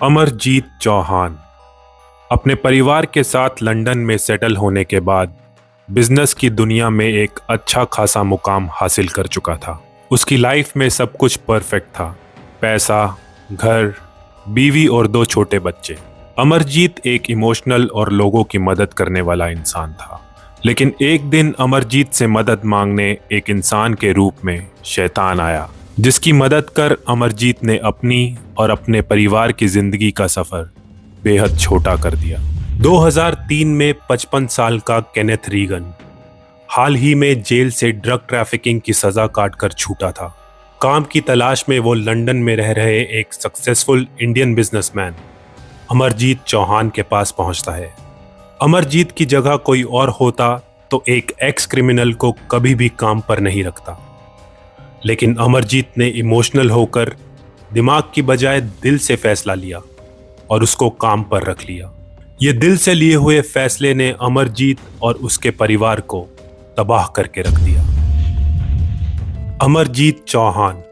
अमरजीत चौहान अपने परिवार के साथ लंदन में सेटल होने के बाद बिजनेस की दुनिया में एक अच्छा खासा मुकाम हासिल कर चुका था। उसकी लाइफ में सब कुछ परफेक्ट था, पैसा, घर, बीवी और 2 छोटे बच्चे। अमरजीत एक इमोशनल और लोगों की मदद करने वाला इंसान था। लेकिन एक दिन अमरजीत से मदद मांगने एक इंसान के रूप में शैतान आया, जिसकी मदद कर अमरजीत ने अपनी और अपने परिवार की जिंदगी का सफर बेहद छोटा कर दिया। 2003 में 55 साल का केनेथ रीगन हाल ही में जेल से ड्रग ट्रैफिकिंग की सजा काटकर छूटा था। काम की तलाश में वो लंदन में रह रहे एक successful Indian businessman Amarjeet Chauhan के पास पहुंचता है। अमरजीत की जगह कोई और होता तो एक एक्स क्रिमिनल को कभी भी काम पर नहीं रखता, लेकिन अमरजीत ने इमोशनल होकर दिमाग की बजाय दिल से फैसला लिया और उसको काम पर रख लिया। ये दिल से लिए हुए फैसले ने अमरजीत और उसके परिवार को तबाह करके रख दिया। अमरजीत चौहान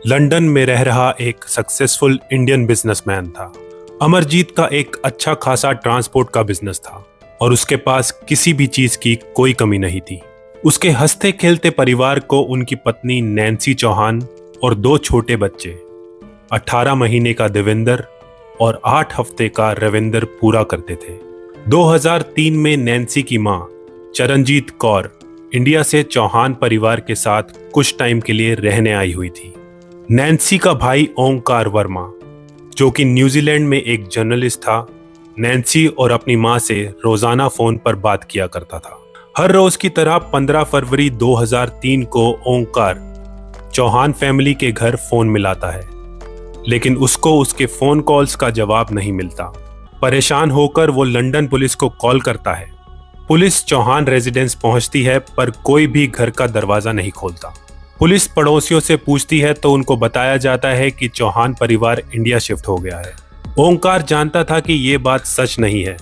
लंदन में रह रहा एक सक्सेसफुल इंडियन बिजनेसमैन था। अमरजीत का एक अच्छा खासा ट्रांसपोर्ट का बिजनेस था और उसके पास किसी भी चीज की कोई कमी नहीं थी। उसके हंसते खेलते परिवार को उनकी पत्नी नैन्सी चौहान और 2 छोटे बच्चे 18 महीने का देवेंद्र और 8 हफ्ते का रविंदर पूरा करते थे। 2003 में नैन्सी की मां चरणजीत कौर इंडिया से चौहान परिवार के साथ कुछ टाइम के लिए रहने आई हुई थी। नैन्सी का भाई ओंकार वर्मा, जो कि न्यूजीलैंड में एक जर्नलिस्ट था, नैन्सी और अपनी मां से रोजाना फोन पर बात किया करता था। हर रोज की तरह 15 फरवरी 2003 को ओंकार चौहान फैमिली के घर फोन मिलाता है, लेकिन उसको उसके फोन कॉल्स का जवाब नहीं मिलता। परेशान होकर वो लंदन पुलिस को कॉल करता है। पुलिस चौहान रेजिडेंस पहुंचती है, पर कोई भी घर का दरवाजा नहीं खोलता। पुलिस पड़ोसियों से पूछती है तो उनको बताया जाता है कि चौहान परिवार इंडिया शिफ्ट हो गया है। ओंकार जानता था कि ये बात सच नहीं है,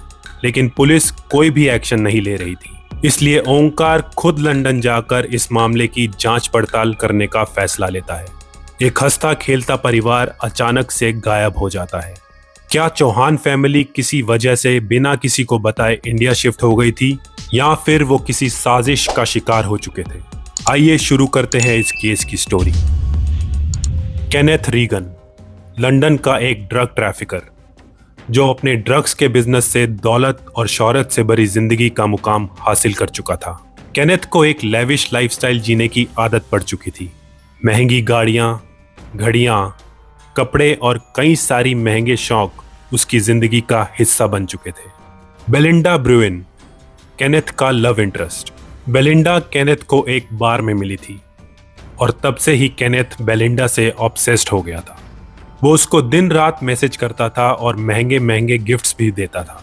लेकिन पुलिस कोई भी एक्शन नहीं ले रही थी। इसलिए ओंकार खुद लंदन जाकर इस मामले की जांच पड़ताल करने का फैसला लेता है। एक हंसता खेलता परिवार अचानक से गायब हो जाता है। क्या चौहान फैमिली किसी वजह से बिना किसी को बताए इंडिया शिफ्ट हो गई थी, या फिर वो किसी साजिश का शिकार हो चुके थे? आइए शुरू करते हैं इस केस की स्टोरी। केनेथ रीगन लंदन का एक ड्रग ट्रैफिकर, जो अपने ड्रग्स के बिजनेस से दौलत और शोहरत से भरी जिंदगी का मुकाम हासिल कर चुका था। केनेथ को एक लेविश लाइफस्टाइल जीने की आदत पड़ चुकी थी। महंगी गाड़ियां, घड़ियां, कपड़े और कई सारी महंगे शौक उसकी जिंदगी का हिस्सा बन चुके थे। बेलिंडा ब्रुइन केनेथ का लव इंटरेस्ट। बेलिंडा केनेथ को एक बार में मिली थी और तब से ही केनेथ बेलिंडा से ऑब्सेस्ड हो गया था। वो उसको दिन रात मैसेज करता था और महंगे महंगे गिफ्ट्स भी देता था।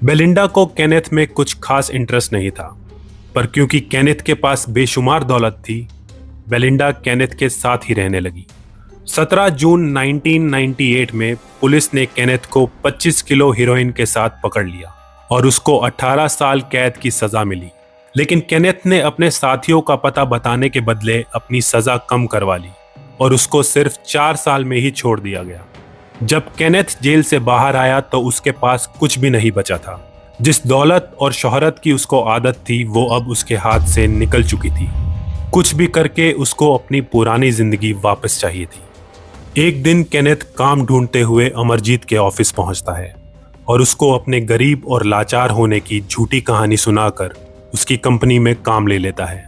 बेलिंडा को केनेथ में कुछ खास इंटरेस्ट नहीं था, पर क्योंकि केनेथ के पास बेशुमार दौलत थी, बेलिंडा केनेथ के साथ ही रहने लगी। 17 जून 1998 में पुलिस ने केनेथ को 25 किलो हीरोइन के साथ पकड़ लिया और उसको 18 साल कैद की सजा मिली। लेकिन केनेथ ने अपने साथियों का पता बताने के बदले अपनी सजा कम करवा ली और उसको सिर्फ 4 साल में ही छोड़ दिया गया। जब केनेथ जेल से बाहर आया तो उसके पास कुछ भी नहीं बचा था। जिस दौलत और शोहरत की उसको आदत थी, वो अब उसके हाथ से निकल चुकी थी। कुछ भी करके उसको अपनी पुरानी जिंदगी वापस चाहिए थी। एक दिन केनेथ काम ढूंढते हुए अमरजीत के ऑफिस पहुंचता है और उसको अपने गरीब और लाचार होने की झूठी कहानी सुनाकर उसकी कंपनी में काम ले लेता है।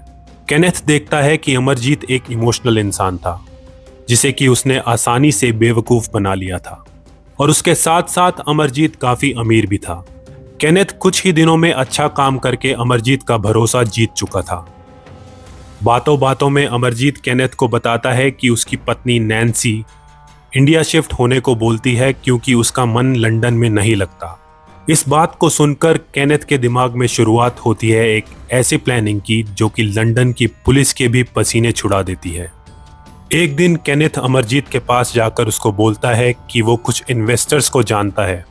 केनेथ देखता है कि अमरजीत एक इमोशनल इंसान था, जिसे कि उसने आसानी से बेवकूफ बना लिया था, और उसके साथ साथ अमरजीत काफी अमीर भी था। केनेथ कुछ ही दिनों में अच्छा काम करके अमरजीत का भरोसा जीत चुका था। बातों बातों में अमरजीत केनेथ को बताता है कि उसकी पत्नी नैन्सी इंडिया शिफ्ट होने को बोलती है क्योंकि उसका मन लंदन में नहीं लगता। इस बात को सुनकर केनेथ के दिमाग में शुरुआत होती है एक ऐसी प्लानिंग की जो कि लंदन की पुलिस के भी पसीने छुड़ा देती है। एक दिन केनेथ अमरजीत के पास जाकर उसको बोलता है कि वो कुछ इन्वेस्टर्स को जानता है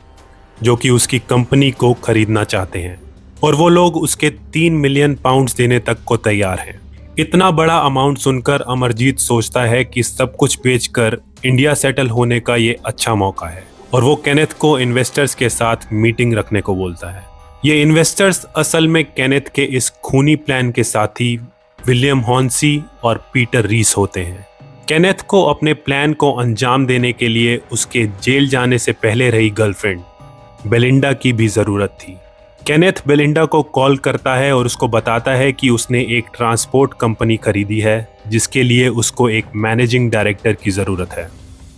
जो कि उसकी कंपनी को खरीदना चाहते हैं, और वो लोग उसके 3 मिलियन पाउंड्स देने तक को तैयार हैं। इतना बड़ा अमाउंट सुनकर अमरजीत सोचता है कि सब कुछ बेचकर इंडिया सेटल होने का ये अच्छा मौका है और वो केनेथ को इन्वेस्टर्स के साथ मीटिंग रखने को बोलता है। ये इन्वेस्टर्स असल में केनेथ के इस खूनी प्लान के साथी विलियम हॉर्नसी और पीटर रीस होते हैं। केनेथ को अपने प्लान को अंजाम देने के लिए उसके जेल जाने से पहले रही गर्लफ्रेंड बेलिंडा की भी जरूरत थी। केनेथ बेलिंडा को कॉल करता है और उसको बताता है कि उसने एक ट्रांसपोर्ट कंपनी खरीदी है जिसके लिए उसको एक मैनेजिंग डायरेक्टर की जरूरत है।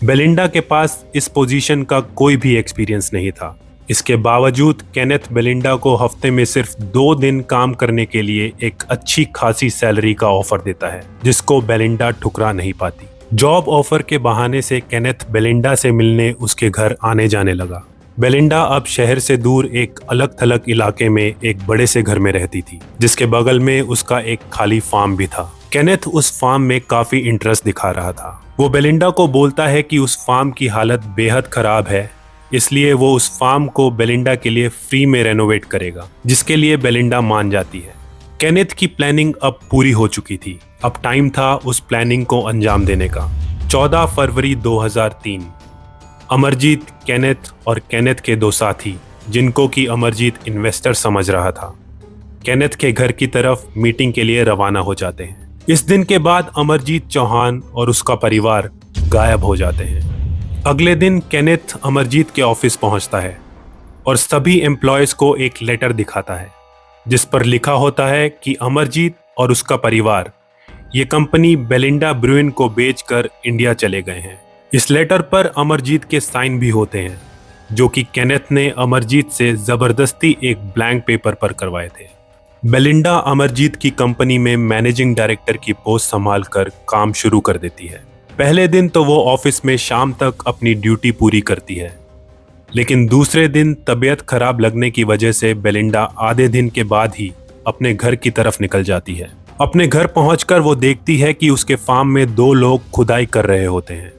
बेलिंडा के पास इस पोजीशन का कोई भी एक्सपीरियंस नहीं था। इसके बावजूद केनेथ बेलिंडा को हफ्ते में सिर्फ 2 दिन काम करने के लिए एक अच्छी खासी सैलरी का ऑफर देता है जिसको बेलिंडा ठुकरा नहीं पाती। जॉब ऑफर के बहाने से केनेथ बेलिंडा से मिलने उसके घर आने जाने लगा। बेलिंडा अब शहर से दूर एक अलग थलग इलाके में एक बड़े से घर में रहती थी जिसके बगल में उसका एक खाली फार्म भी था। केनेथ उस फार्म में काफी इंटरेस्ट दिखा रहा था। वो बेलिंडा को बोलता है कि उस फार्म की हालत बेहद खराब है, इसलिए वो उस फार्म को बेलिंडा के लिए फ्री में रेनोवेट करेगा, जिसके लिए बेलिंडा मान जाती है। केनेथ की प्लानिंग अब पूरी हो चुकी थी। अब टाइम था उस प्लानिंग को अंजाम देने का। 14 फरवरी 2003 अमरजीत, केनेथ और केनेथ के 2 साथी, जिनको कि अमरजीत इन्वेस्टर समझ रहा था, केनेथ के घर की तरफ मीटिंग के लिए रवाना हो जाते हैं। इस दिन के बाद अमरजीत चौहान और उसका परिवार गायब हो जाते हैं। अगले दिन केनेथ अमरजीत के ऑफिस पहुंचता है और सभी एम्प्लॉयज को एक लेटर दिखाता है जिस पर लिखा होता है कि अमरजीत और उसका परिवार ये कंपनी बेलिंडा ब्रुइन को बेचकर इंडिया चले गए हैं। इस लेटर पर अमरजीत के साइन भी होते हैं जो कि केनेथ ने अमरजीत से जबरदस्ती एक ब्लैंक पेपर पर करवाए थे। बेलिंडा अमरजीत की कंपनी में मैनेजिंग डायरेक्टर की पोस्ट संभालकर काम शुरू कर देती है। पहले दिन तो वो ऑफिस में शाम तक अपनी ड्यूटी पूरी करती है, लेकिन दूसरे दिन तबीयत खराब लगने की वजह से बेलिंडा आधे दिन के बाद ही अपने घर की तरफ निकल जाती है। अपने घर पहुंचकर वो देखती है कि उसके फार्म में 2 लोग खुदाई कर रहे होते हैं।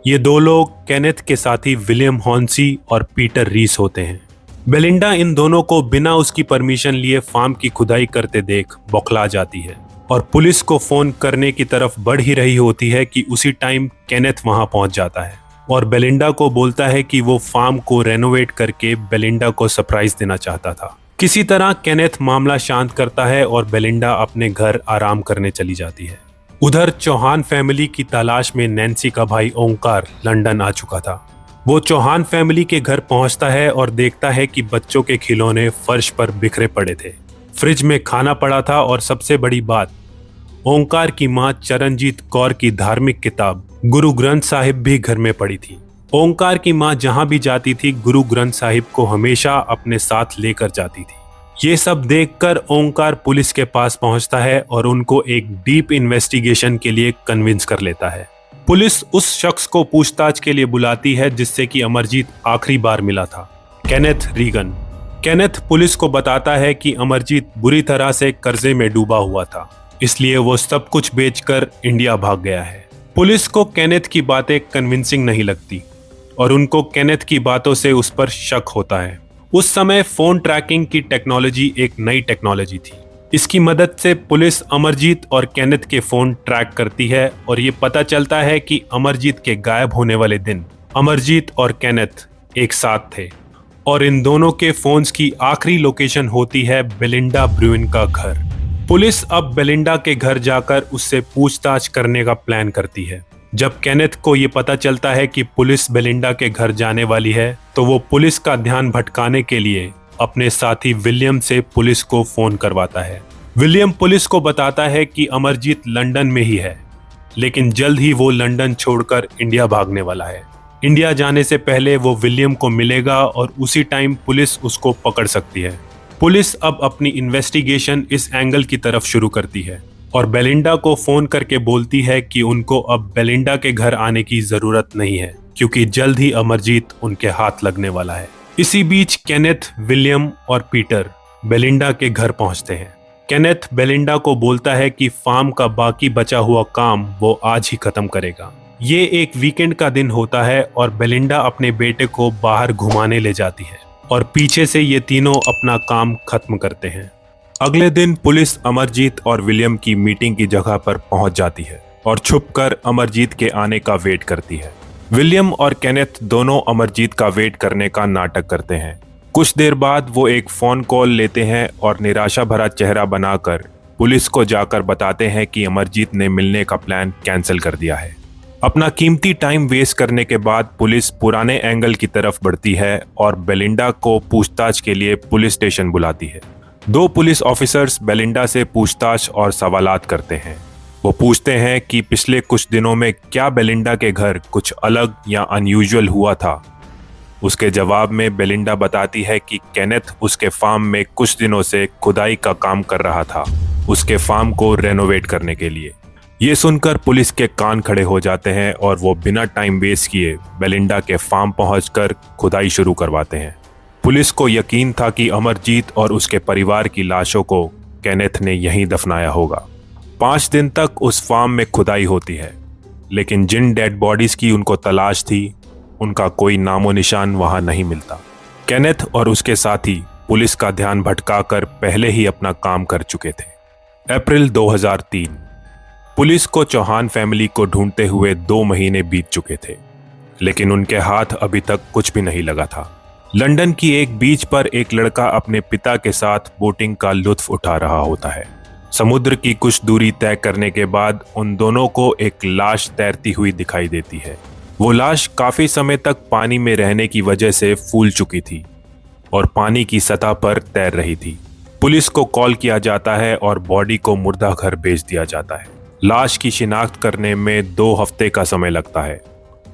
ये 2 लोग केनेथ के साथी विलियम हॉर्नसी और पीटर रीस होते हैं। बेलिंडा इन दोनों को बिना उसकी परमिशन लिए फार्म की खुदाई करते देख बौखला जाती है और पुलिस को फोन करने की तरफ बढ़ ही रही होती है कि उसी टाइम केनेथ वहां पहुंच जाता है और बेलिंडा को बोलता है कि वो फार्म को रेनोवेट करके बेलिंडा को सरप्राइज देना चाहता था। किसी तरह केनेथ मामला शांत करता है और बेलिंडा अपने घर आराम करने चली जाती है। उधर चौहान फैमिली की तलाश में नैन्सी का भाई ओंकार लंदन आ चुका था। वो चौहान फैमिली के घर पहुंचता है और देखता है कि बच्चों के खिलौने फर्श पर बिखरे पड़े थे, फ्रिज में खाना पड़ा था और सबसे बड़ी बात, ओंकार की मां चरणजीत कौर की धार्मिक किताब गुरु ग्रंथ साहिब भी घर में पड़ी थी। ओंकार की मां जहां भी जाती थी गुरु ग्रंथ साहिब को हमेशा अपने साथ लेकर जाती थी। ये सब देखकर ओंकार पुलिस के पास पहुंचता है और उनको एक डीप इन्वेस्टिगेशन के लिए कन्विंस कर लेता है। पुलिस उस शख्स को पूछताछ के लिए बुलाती है जिससे कि अमरजीत आखिरी बार मिला था, केनेथ रीगन। केनेथ पुलिस को बताता है कि अमरजीत बुरी तरह से कर्जे में डूबा हुआ था, इसलिए वो सब कुछ बेचकर इंडिया भाग गया है। पुलिस को केनेथ की बातें कन्विंसिंग नहीं लगती और उनको केनेथ की बातों से उस पर शक होता है। उस समय फोन ट्रैकिंग की टेक्नोलॉजी एक नई टेक्नोलॉजी थी। इसकी मदद से पुलिस अमरजीत और केनेथ के फोन ट्रैक करती है और ये पता चलता है कि अमरजीत के गायब होने वाले दिन अमरजीत और केनेथ एक साथ थे और इन दोनों के फोन्स की आखिरी लोकेशन होती है बेलिंडा ब्रुइन का घर। पुलिस अब बेलिंडा के घर जाकर उससे पूछताछ करने का प्लान करती है। जब केनेथ को ये पता चलता है कि पुलिस बेलिंडा के घर जाने वाली है तो वो पुलिस का ध्यान भटकाने के लिए अपने साथी विलियम से पुलिस को फोन करवाता है। विलियम पुलिस को बताता है कि अमरजीत लंदन में ही है, लेकिन जल्द ही वो लंदन छोड़कर इंडिया भागने वाला है। इंडिया जाने से पहले वो विलियम को मिलेगा और उसी टाइम पुलिस उसको पकड़ सकती है। पुलिस अब अपनी इन्वेस्टिगेशन इस एंगल की तरफ शुरू करती है और बेलिंडा को फोन करके बोलती है कि उनको अब बेलिंडा के घर आने की जरूरत नहीं है क्योंकि जल्द ही अमरजीत उनके हाथ लगने वाला है। इसी बीच केनेथ, विलियम और पीटर बेलिंडा के घर पहुंचते हैं। केनेथ बेलिंडा को बोलता है कि फार्म का बाकी बचा हुआ काम वो आज ही खत्म करेगा। ये एक वीकेंड का दिन होता है और बेलिंडा अपने बेटे को बाहर घुमाने ले जाती है और पीछे से ये तीनों अपना काम खत्म करते हैं। अगले दिन पुलिस अमरजीत और विलियम की मीटिंग की जगह पर पहुंच जाती है और छुपकर अमरजीत के आने का वेट करती है। विलियम और केनेथ दोनों अमरजीत का वेट करने का नाटक करते हैं। कुछ देर बाद वो एक फोन कॉल लेते हैं और निराशा भरा चेहरा बनाकर पुलिस को जाकर बताते हैं कि अमरजीत ने मिलने का प्लान कैंसिल कर दिया है। अपना कीमती टाइम वेस्ट करने के बाद पुलिस पुराने एंगल की तरफ बढ़ती है और बेलिंडा को पूछताछ के लिए पुलिस स्टेशन बुलाती है। 2 पुलिस ऑफिसर्स बेलिंडा से पूछताछ और सवालात करते हैं। वो पूछते हैं कि पिछले कुछ दिनों में क्या बेलिंडा के घर कुछ अलग या अनयूजुअल हुआ था। उसके जवाब में बेलिंडा बताती है कि केनेथ उसके फार्म में कुछ दिनों से खुदाई का काम कर रहा था, उसके फार्म को रेनोवेट करने के लिए। ये सुनकर पुलिस के कान खड़े हो जाते हैं और वो बिना टाइम वेस्ट किए बेलिंडा के फार्म पहुंचकर खुदाई शुरू करवाते हैं। पुलिस को यकीन था कि अमरजीत और उसके परिवार की लाशों को केनेथ ने यहीं दफनाया होगा। 5 दिन तक उस फार्म में खुदाई होती है, लेकिन जिन डेड बॉडीज की उनको तलाश थी उनका कोई नामो निशान वहां नहीं मिलता। केनेथ और उसके साथी पुलिस का ध्यान भटकाकर पहले ही अपना काम कर चुके थे। अप्रैल 2003। पुलिस को चौहान फैमिली को ढूंढते हुए 2 महीने बीत चुके थे, लेकिन उनके हाथ अभी तक कुछ भी नहीं लगा था। लंदन की एक बीच पर एक लड़का अपने पिता के साथ बोटिंग का लुत्फ उठा रहा होता है। समुद्र की कुछ दूरी तय करने के बाद उन दोनों को एक लाश तैरती हुई दिखाई देती है। वो लाश काफी समय तक पानी में रहने की वजह से फूल चुकी थी और पानी की सतह पर तैर रही थी। पुलिस को कॉल किया जाता है और बॉडी को मुर्दा घर भेज दिया जाता है। लाश की शिनाख्त करने में 2 हफ्ते का समय लगता है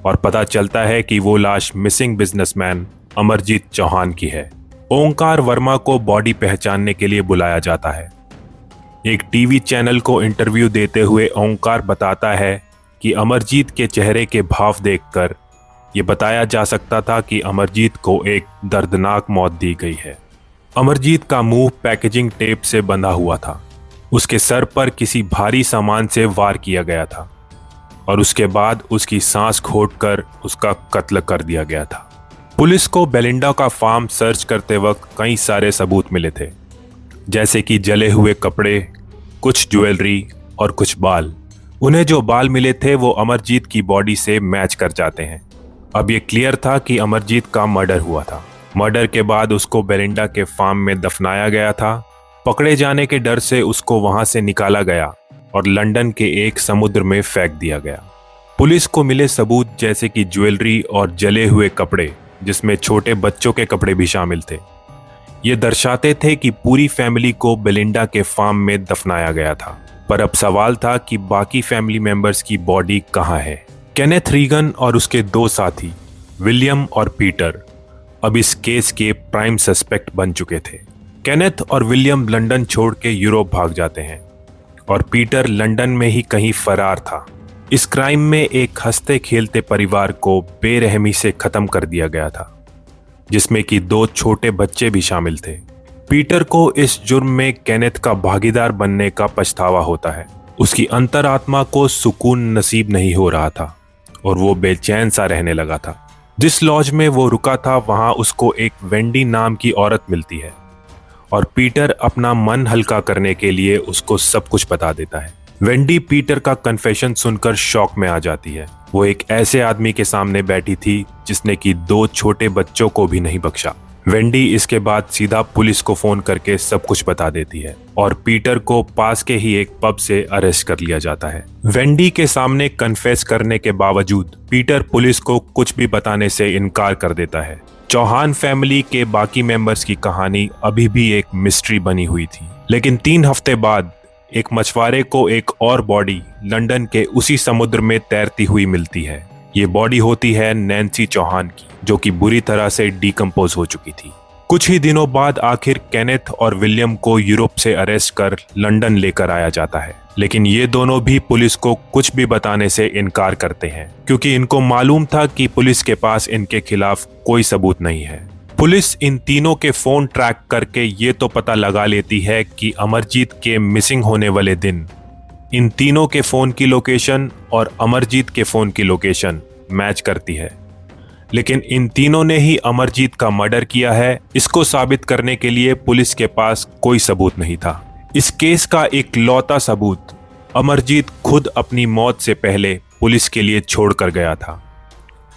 और पता चलता है कि वो लाश मिसिंग बिजनेसमैन अमरजीत चौहान की है। ओंकार वर्मा को बॉडी पहचानने के लिए बुलाया जाता है। एक टीवी चैनल को इंटरव्यू देते हुए ओंकार बताता है कि अमरजीत के चेहरे के भाव देखकर ये बताया जा सकता था कि अमरजीत को एक दर्दनाक मौत दी गई है। अमरजीत का मुंह पैकेजिंग टेप से बंधा हुआ था। उसके सर पर किसी भारी सामान से वार किया गया था और उसके बाद उसकी सांस घोंटकर उसका कत्ल कर दिया गया था। पुलिस को बेलिंडा का फार्म सर्च करते वक्त कई सारे सबूत मिले थे, जैसे कि जले हुए कपड़े, कुछ ज्वेलरी और कुछ बाल। उन्हें जो बाल मिले थे वो अमरजीत की बॉडी से मैच कर जाते हैं। अब ये क्लियर था कि अमरजीत का मर्डर हुआ था। मर्डर के बाद उसको बेलिंडा के फार्म में दफनाया गया था। पकड़े जाने के डर से उसको वहां से निकाला गया और लंदन के एक समुद्र में फेंक दिया गया। पुलिस को मिले सबूत जैसे कि ज्वेलरी और जले हुए कपड़े, जिसमें छोटे बच्चों के कपड़े भी शामिल थे, ये दर्शाते थे कि पूरी फैमिली को बेलिंडा के फार्म में दफनाया गया था। पर अब सवाल था कि बाकी फैमिली मेंबर्स की बॉडी कहाँ है। केनेथ रीगन और उसके 2 साथी विलियम और पीटर अब इस केस के प्राइम सस्पेक्ट बन चुके थे। केनेथ और विलियम लंदन छोड़ के यूरोप भाग जाते हैं और पीटर लंदन में ही कहीं फरार था। इस क्राइम में एक हंसते खेलते परिवार को बेरहमी से खत्म कर दिया गया था, जिसमें कि 2 छोटे बच्चे भी शामिल थे। पीटर को इस जुर्म में केनेथ का भागीदार बनने का पछतावा होता है। उसकी अंतरात्मा को सुकून नसीब नहीं हो रहा था और वो बेचैन सा रहने लगा था। जिस लॉज में वो रुका था वहां उसको एक वेंडी नाम की औरत मिलती है और पीटर अपना मन हल्का करने के लिए उसको सब कुछ बता देता है। वेंडी पीटर का कन्फेशन सुनकर शॉक में आ जाती है। वो एक ऐसे आदमी के सामने बैठी थी जिसने कि 2 छोटे बच्चों को भी नहीं बख्शा। वेंडी इसके बाद सीधा पुलिस को फोन करके सब कुछ बता देती है और पीटर को पास के ही एक पब से अरेस्ट कर लिया जाता है। वेंडी के सामने कन्फेस करने के बावजूद पीटर पुलिस को कुछ भी बताने से इनकार कर देता है। चौहान फैमिली के बाकी मेंबर्स की कहानी अभी भी एक मिस्ट्री बनी हुई थी, लेकिन 3 हफ्ते बाद एक मछुआरे को एक और बॉडी लंदन के उसी समुद्र में तैरती हुई मिलती है। ये बॉडी होती है नैन्सी चौहान की, जो कि बुरी तरह से डिकम्पोज हो चुकी थी। कुछ ही दिनों बाद आखिर केनेथ और विलियम को यूरोप से अरेस्ट कर लंदन लेकर आया जाता है, लेकिन ये दोनों भी पुलिस को कुछ भी बताने से इनकार करते हैं, क्योंकि इनको मालूम था कि पुलिस के पास इनके खिलाफ कोई सबूत नहीं है। पुलिस इन तीनों के फोन ट्रैक करके ये तो पता लगा लेती है कि अमरजीत के मिसिंग होने वाले दिन इन तीनों के फोन की लोकेशन और अमरजीत के फोन की लोकेशन मैच करती है, लेकिन इन तीनों ने ही अमरजीत का मर्डर किया है, इसको साबित करने के लिए पुलिस के पास कोई सबूत नहीं था। इस केस का एक लौता सबूत अमरजीत खुद अपनी मौत से पहले पुलिस के लिए छोड़कर गया था।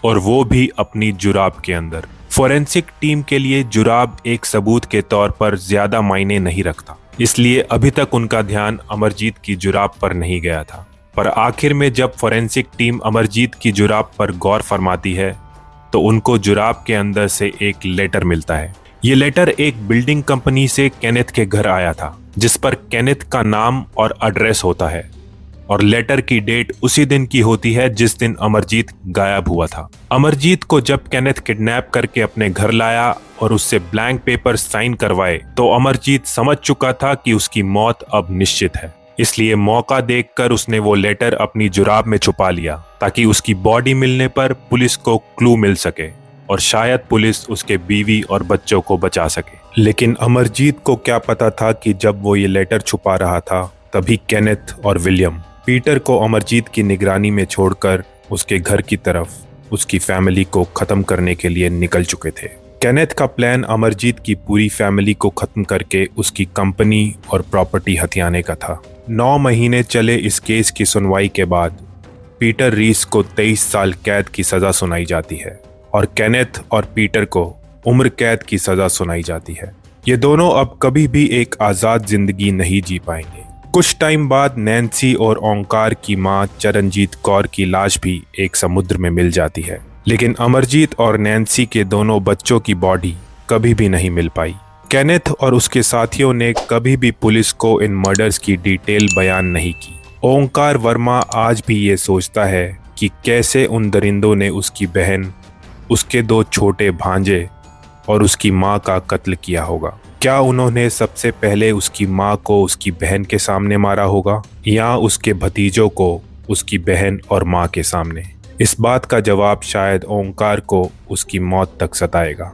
और वो भी अपनी जुराब के अंदर। फोरेंसिक टीम के लिए जुराब एक सबूत के तौर पर ज्यादा मायने नहीं रखता, इसलिए अभी तक उनका ध्यान अमरजीत की जुराब पर नहीं गया था। पर आखिर में जब फोरेंसिक टीम अमरजीत की जुराब पर गौर फरमाती है तो उनको जुराब के अंदर से एक लेटर मिलता है। ये लेटर एक बिल्डिंग कंपनी से केनेथ के घर आया था, जिस पर केनेथ का नाम और एड्रेस होता है, और लेटर की डेट उसी दिन की होती है जिस दिन अमरजीत गायब हुआ था। अमरजीत को जब केनेथ किडनैप करके अपने घर लाया और उससे ब्लैंक पेपर साइन करवाए तो अमरजीत समझ चुका था कि उसकी मौत अब निश्चित है। इसलिए मौका देखकर उसने वो लेटर अपनी जुराब में छुपा लिया ताकि उसकी बॉडी मिलने पर पुलिस को क्लू मिल सके और शायद पुलिस उसके बीवी और बच्चों को बचा सके। लेकिन अमरजीत को क्या पता था कि जब वो ये लेटर छुपा रहा था तभी केनेथ और विलियम पीटर को अमरजीत की निगरानी में छोड़कर उसके घर की तरफ उसकी फैमिली को खत्म करने के लिए निकल चुके थे। केनेथ का प्लान अमरजीत की पूरी फैमिली को खत्म करके उसकी कंपनी और प्रॉपर्टी हथियाने का था। 9 महीने चले इस केस की सुनवाई के बाद पीटर रीस को 23 साल कैद की सजा सुनाई जाती है और केनेथ और पीटर को उम्र कैद की सजा सुनाई जाती है। ये दोनों अब कभी भी एक आज़ाद जिंदगी नहीं जी पाएंगे। कुछ टाइम बाद नैन्सी और ओंकार की मां चरणजीत कौर की लाश भी एक समुद्र में मिल जाती है, लेकिन अमरजीत और नैन्सी के दोनों बच्चों की बॉडी कभी भी नहीं मिल पाई। केनेथ और उसके साथियों ने कभी भी पुलिस को इन मर्डर्स की डिटेल बयान नहीं की। ओंकार वर्मा आज भी ये सोचता है कि कैसे उन दरिंदों ने उसकी बहन, उसके 2 छोटे भांजे और उसकी मां का कत्ल किया होगा। क्या उन्होंने सबसे पहले उसकी मां को उसकी बहन के सामने मारा होगा या उसके भतीजों को उसकी बहन और मां के सामने? इस बात का जवाब शायद ओंकार को उसकी मौत तक सताएगा।